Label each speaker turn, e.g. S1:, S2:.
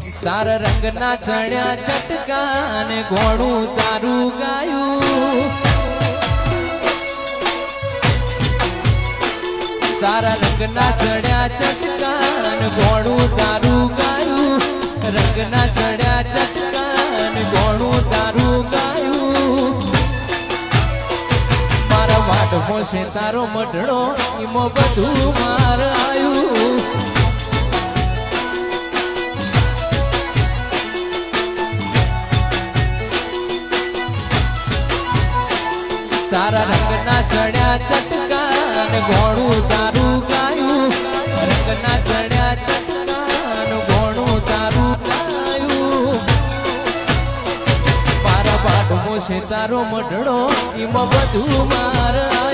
S1: તારા રંગના ચણ્યા ચટકા ને ઘોડું તારું ગાયું તારા રંગના ચણ્યા ચટકા ને ઘોડું તારું ગાયું રંગના ચણ્યા ચટકા ને ઘોડું તારું ગાયું મારા વાટમો છે તારો મઢડો ઈમો બધું માર આયું તારા રંગના ચડ્યા ચટકા ને ઘોડું તારું ગાયું રંગના ચડ્યા ચટકા ને ઘોડું તારું ગાયું મારા બાટમો છે તારો મઢડો એમાં બધું મારા